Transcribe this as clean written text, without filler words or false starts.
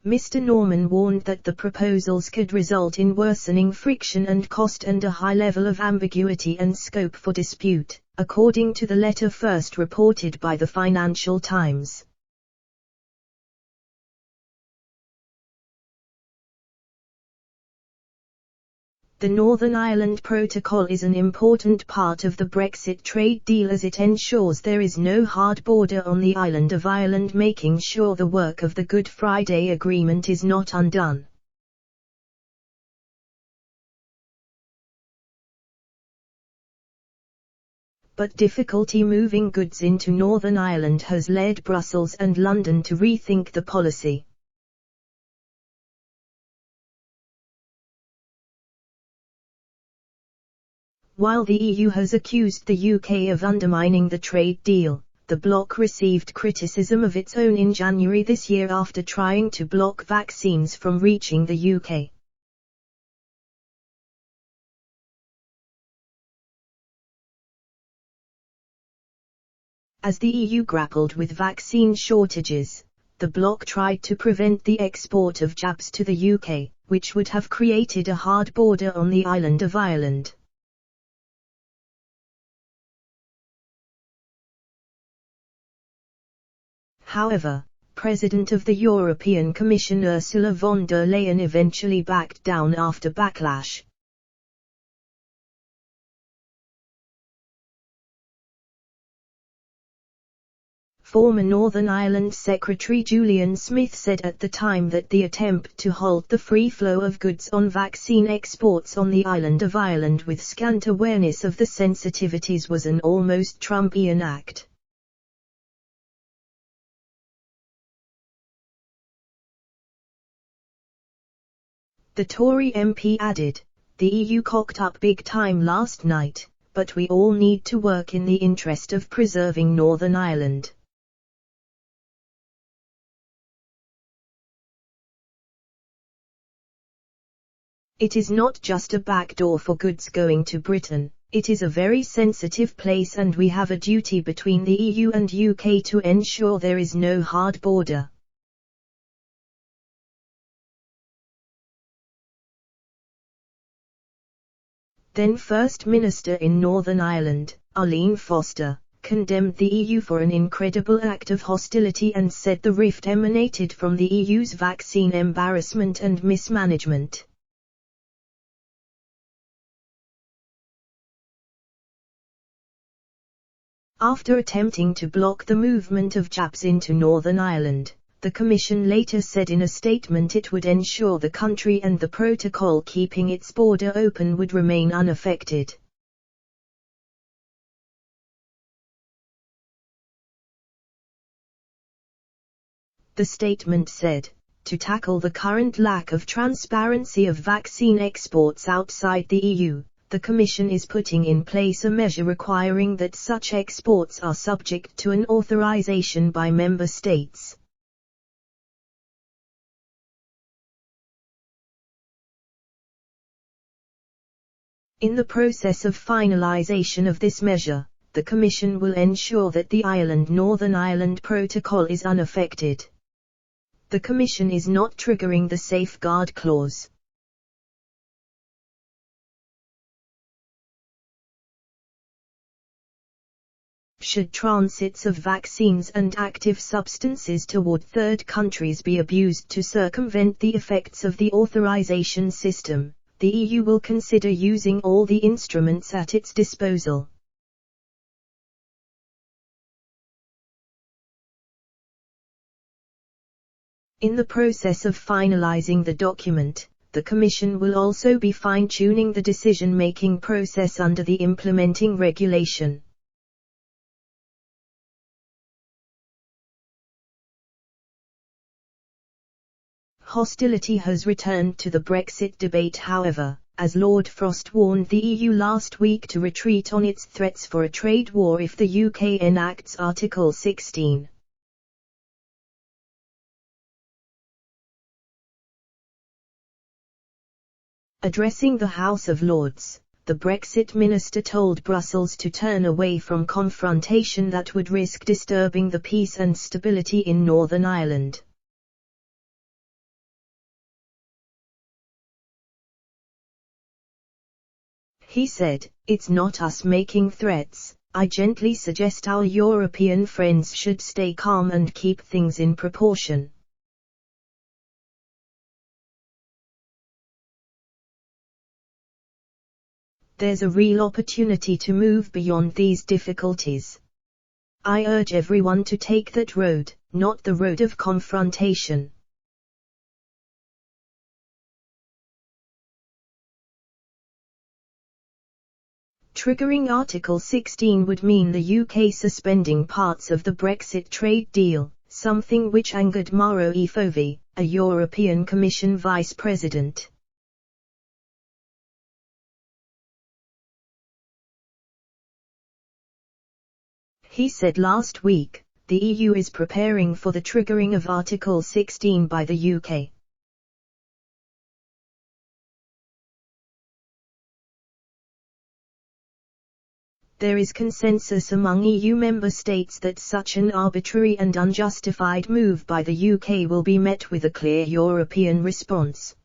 Mr. Norman warned that the proposals could result in worsening friction and cost and a high level of ambiguity and scope for dispute, according to the letter first reported by the Financial Times. The Northern Ireland Protocol is an important part of the Brexit trade deal as it ensures there is no hard border on the island of Ireland, making sure the work of the Good Friday Agreement is not undone. But difficulty moving goods into Northern Ireland has led Brussels and London to rethink the policy. While the EU has accused the UK of undermining the trade deal, the bloc received criticism of its own in January this year after trying to block vaccines from reaching the UK. As the EU grappled with vaccine shortages, the bloc tried to prevent the export of jabs to the UK, which would have created a hard border on the island of Ireland. However, President of the European Commission Ursula von der Leyen eventually backed down after backlash. Former Northern Ireland Secretary Julian Smith said at the time that the attempt to halt the free flow of goods on vaccine exports on the island of Ireland with scant awareness of the sensitivities was an almost Trumpian act. The Tory MP added, "The EU cocked up big time last night, but we all need to work in the interest of preserving Northern Ireland." It is not just a backdoor for goods going to Britain, it is a very sensitive place and we have a duty between the EU and UK to ensure there is no hard border. Then First Minister in Northern Ireland, Arlene Foster, condemned the EU for an incredible act of hostility and said the rift emanated from the EU's vaccine embarrassment and mismanagement. After attempting to block the movement of jabs into Northern Ireland, the Commission later said in a statement it would ensure the country and the protocol keeping its border open would remain unaffected. The statement said, "To tackle the current lack of transparency of vaccine exports outside the EU, the Commission is putting in place a measure requiring that such exports are subject to an authorization by member states." In the process of finalization of this measure, the Commission will ensure that the Northern Ireland Protocol is unaffected. The Commission is not triggering the safeguard clause. Should transits of vaccines and active substances toward third countries be abused to circumvent the effects of the authorization system, the EU will consider using all the instruments at its disposal. In the process of finalizing the document, the Commission will also be fine-tuning the decision-making process under the implementing regulation. Hostility has returned to the Brexit debate, however, as Lord Frost warned the EU last week to retreat on its threats for a trade war if the UK enacts Article 16. Addressing the House of Lords, the Brexit minister told Brussels to turn away from confrontation that would risk disturbing the peace and stability in Northern Ireland. He said, "It's not us making threats. I gently suggest our European friends should stay calm and keep things in proportion." There's a real opportunity to move beyond these difficulties. I urge everyone to take that road, not the road of confrontation. Triggering Article 16 would mean the UK suspending parts of the Brexit trade deal, something which angered Mauro Ifovi, a European Commission Vice President. He said last week, the EU is preparing for the triggering of Article 16 by the UK. There is consensus among EU member states that such an arbitrary and unjustified move by the UK will be met with a clear European response.